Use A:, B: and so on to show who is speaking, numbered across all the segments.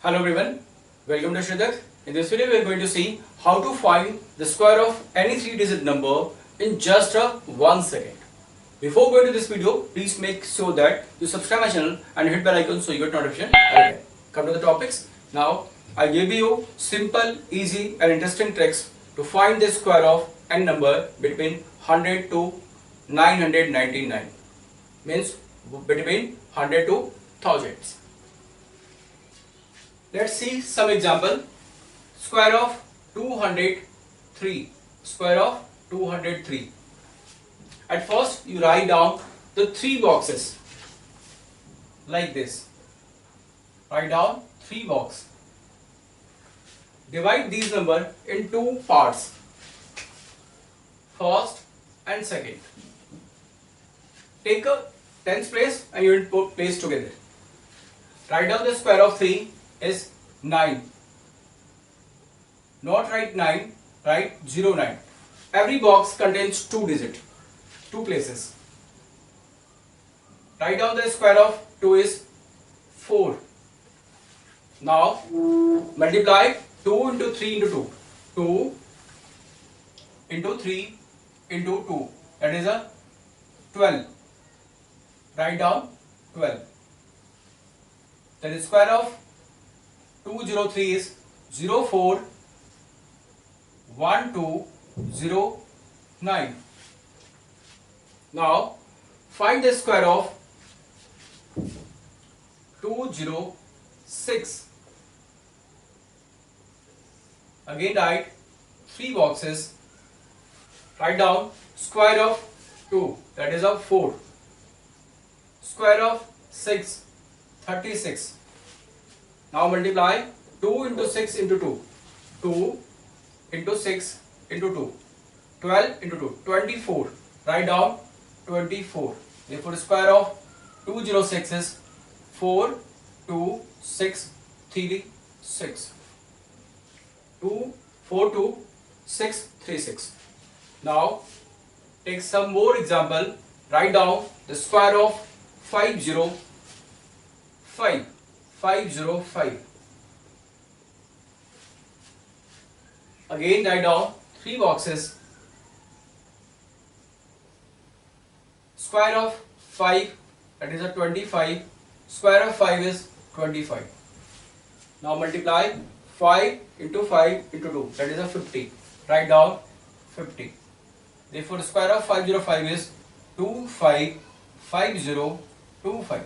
A: Hello everyone, welcome to Shridak. In this video we are going to see how to find the square of any 3-digit number in just a 1 second. Before going to this video, please make sure that you subscribe my channel and hit bell icon so you get notification every time. Come to the topics. Now I give you simple, easy and interesting tricks to find the square of any number between 100 to 999. Means between 100 to thousands. Let's see some example. Square of 203. Square of 203. At first you write down the 3 boxes like this. Write down 3 boxes. Divide these numbers in 2 parts. First and second. Take a tens place and you will put place together. Write down the square of 3 is 9. Not write 9, write 09. Every box contains 2 digits, 2 places. Write down the square of 2 is 4. Now multiply 2 into 3 into 2. 2 into 3 into 2. That is a 12. Write down 12. Then the square of 203 is 041209. Now find the square of 206. Again write 3 boxes. Write down square of 2, that is a 4. Square of 6, 36. Now multiply 2 into 6 into 2. 2 into 6 into 2. 12 into 2. 24. Write down 24. Therefore square of 206 is 4, 2, 6, 3, 6. 2, 4, 2, 6, 3, 6. Now take some more example. Write down the square of 505. 505. Again write down 3 boxes. Square of 5, that is a 25. Square of 5 is 25. Now multiply 5 into 5 into 2, that is a 50. Write down 50. Therefore square of 505 is 255025.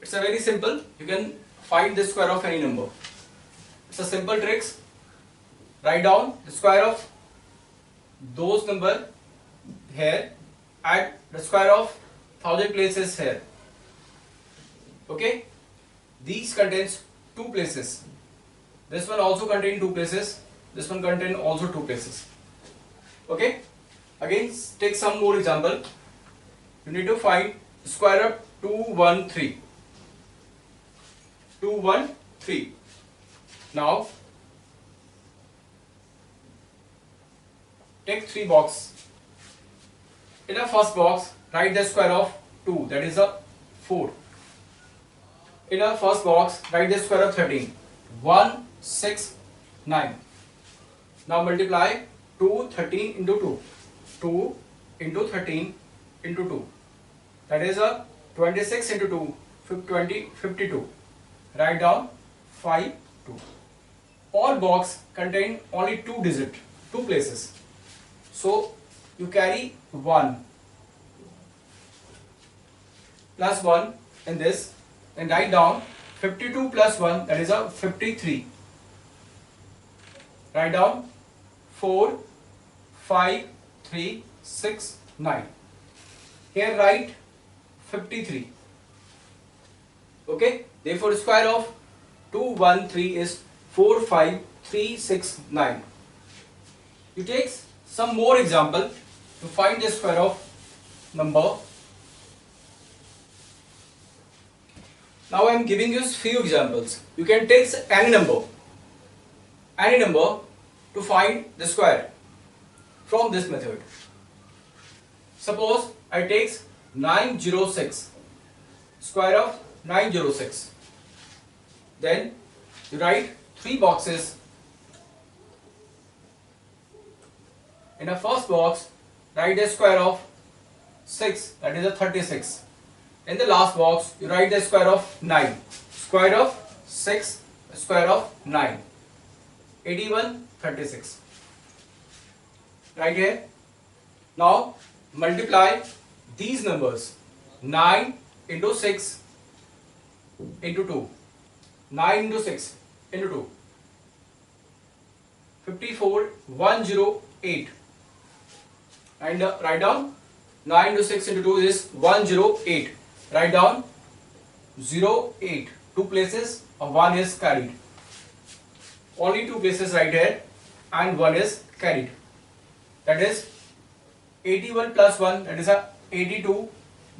A: It's a very simple. You can find the square of any number. It's a simple tricks. Write down the square of those number here. Add the square of 1000 places here. Okay. These contains 2 places. This one also contain 2 places. This one contain also 2 places. Okay. Again take some more example. You need to find the square of 213. 213. Now take 3 boxes. In the first box write the square of 2, that is a 4. In the first box write the square of 13. 169. Now multiply 2 13 into 2. 2 into 13 into 2. That is a 26 into 2. 52. Write down 5 2. All box contain only 2 digits, 2 places. So you carry 1 plus 1 in this, and write down 52 plus 1, that is a 53. Write down 4 5 3 6 9. Here write 53. Okay. Therefore square of 213 is 45369. You take some more example to find the square of number. Now I am giving you few examples. You can take any number to find the square from this method. Suppose I take 906. Square of 906. Then you write 3 boxes. In a first box, write the square of 6, that is a 36. In the last box, you write the square of 9. Square of 6, square of 9. 81, 36. Right here. Now multiply these numbers. 9 into 6 into 2. 9 into 6 into 2. 54, 108. And write down 9 into 6 into 2 is 108. Write down 08. 2 places, 1 is carried. Only 2 places right here and 1 is carried. That is 81 plus 1, that is a 82,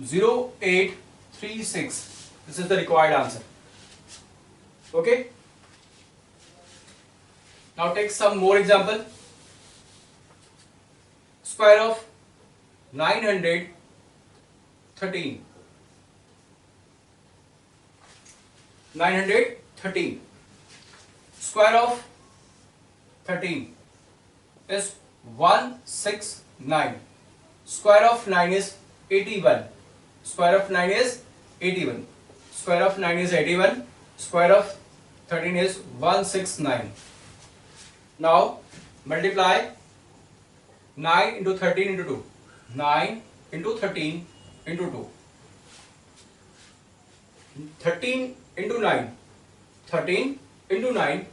A: 0836. This is the required answer. Okay. Now take some more example. Square of 913. 913. Square of 13 is 169. Square of 9 is 81. Square of 9 is 81. Square of 9 is 81. Square of 13 is 169. Now multiply 9 into 13 into 2. 9 into 13 into 2. 13 into 9. 13 into 9.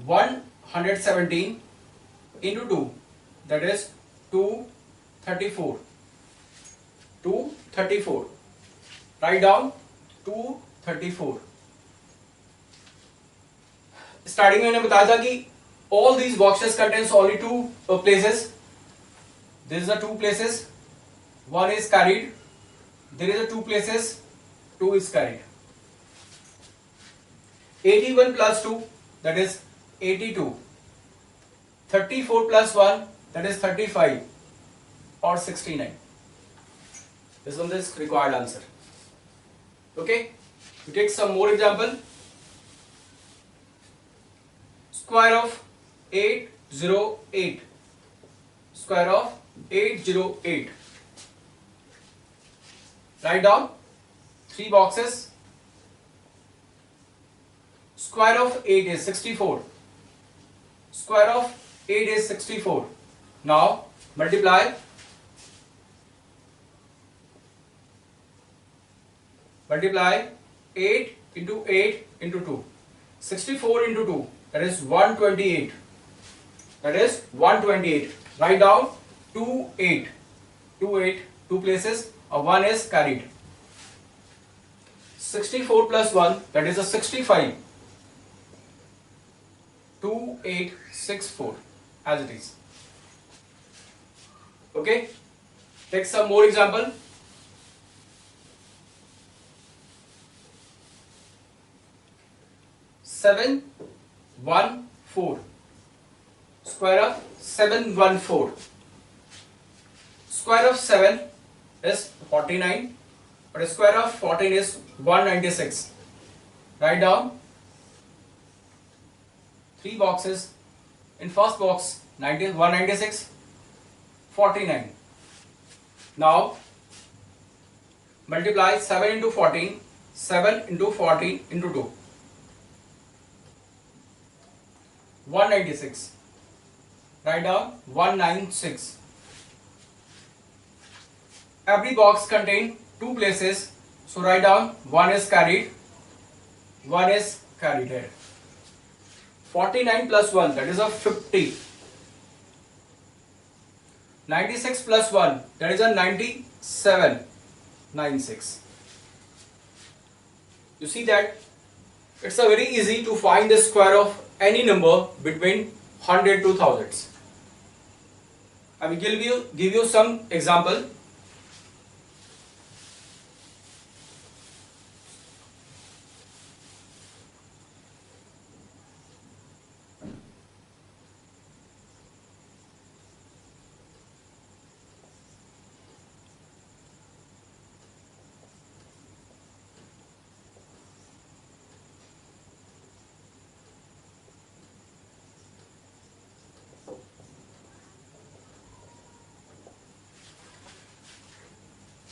A: 117 into 2. That is 234. 234. Write down 234. Starting में मैंने बताया था कि all these boxes contains only 2 places. There is a 2 places. 1 is carried. There is a 2 places. 2 is carried. 81 plus 2, that is 82. 34 plus 1, that is 35 or 69. This one is required answer. Okay. We take some more example. Square of 808. Square of 808. Write down 3 boxes. Square of 8 is 64. Square of 8 is 64. Now multiply. Multiply 8 into 8 into 2. 64 into 2. That is 128. That is 128. Write down 28. 28. 2 places. A 1 is carried. 64 plus 1. That is a 65. 2864 as it is. Okay. Take some more example. Seven, 1, 4. Square of 714. Square of 7 is 49, but square of 14 is 196. Write down 3 boxes. In first box 196, 49. Now multiply 7 into 14. 7 into 14 into 2. 196. Write down 196. Every box contains 2 places, so write down 1 is carried. 1 is carried here. 49 plus 1, that is a 50. 96 plus 1, that is a 97. 96. You see that it's a very easy to find the square of any number between 100 to thousands. I will give you some example.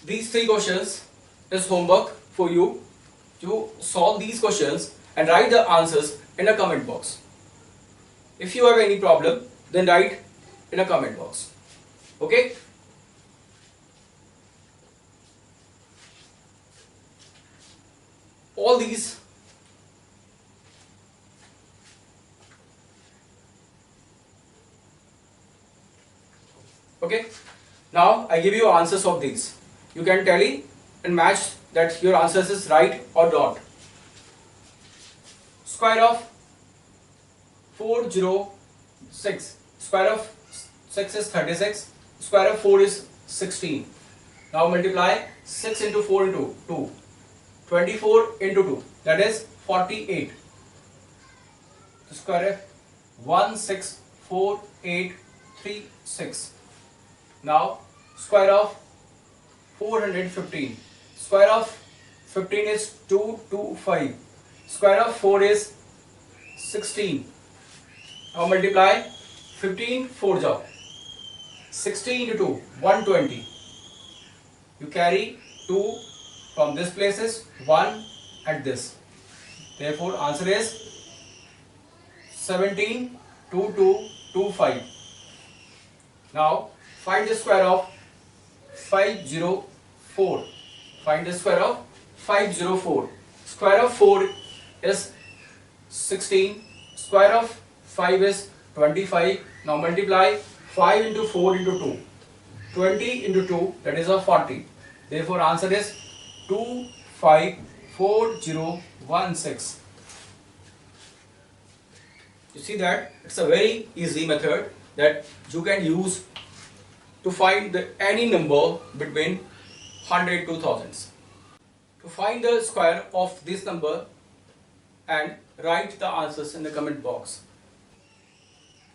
A: these three questions is homework for you to solve these questions and write the answers in a comment box. If you have any problem, then write in a comment box. Okay? All these okay. Now I give you answers of these. You can tally and match that your answers is right or not. Square of 406. Square of 6 is 36. Square of 4 is 16. Now multiply 6 into 4 into 2. 24 into 2, that is 48. The square of 164836. Now square of 415. Square of 15 is 225. Square of 4 is 16. Now multiply 15 4 जाओ 16 into 2 120. You carry 2 from this places, 1 at this. Therefore answer is 172225. Now find the square of 504. Find the square of 504. Square of 4 is 16. Square of 5 is 25. Now multiply 5 into 4 into 2. 20 into 2, that is a 40. Therefore answer is 254016. You see that it's a very easy method that you can use to find any number between 100 to thousands. To find the square of this number and write the answers in the comment box.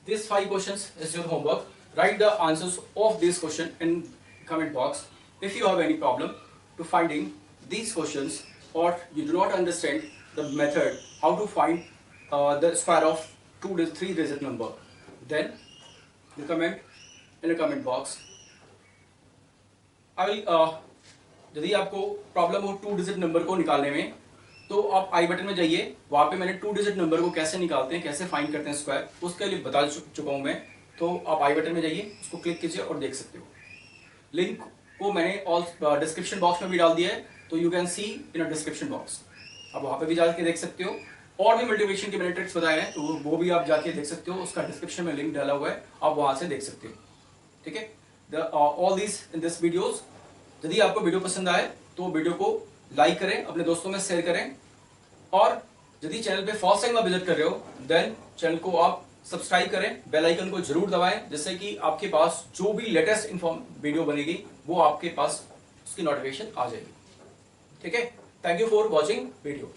A: These 5 questions is your homework. Write the answers of this question in comment box. If you have any problem to finding these questions or you do not understand the method how to find the square of 3 digit number, then you comment in the comment box. I will यदि आपको problem हो 2 digit number को निकालने में, तो आप आई button में जाइए, वहाँ पे मैंने 2 डिजिट नंबर को कैसे निकालते हैं, कैसे फाइंड करते हैं स्क्वायर, उसके लिए बता चुका हूँ मैं. तो आप आई बटन में जाइए, उसको क्लिक कीजिए और देख सकते हो. लिंक को मैंने ऑल डिस्क्रिप्शन बॉक्स में भी डाल दिया है, तो you can see in a description box. आप वहाँ पे भी जाके देख सकते हो. और भी मल्टीप्लिकेशन के मैंने ट्रिक्स बताए हैं, तो वो भी आप जाके देख सकते हो. उसका डिस्क्रिप्शन में लिंक डाला हुआ है, आप वहाँ से देख सकते हो. ठीक है. All this in this videos. यदि आपको वीडियो पसंद आए तो वीडियो को लाइक करें, अपने दोस्तों में शेयर करें. और यदि चैनल पे फर्स्ट टाइम आप विजिट कर रहे हो, देन चैनल को आप सब्सक्राइब करें, बेल आइकन को जरूर दबाएं, जिससे कि आपके पास जो भी लेटेस्ट वीडियो बनेगी वो आपके पास उसकी नोटिफिकेशन आ जाएगी. ठीक है. Thank you for watching video.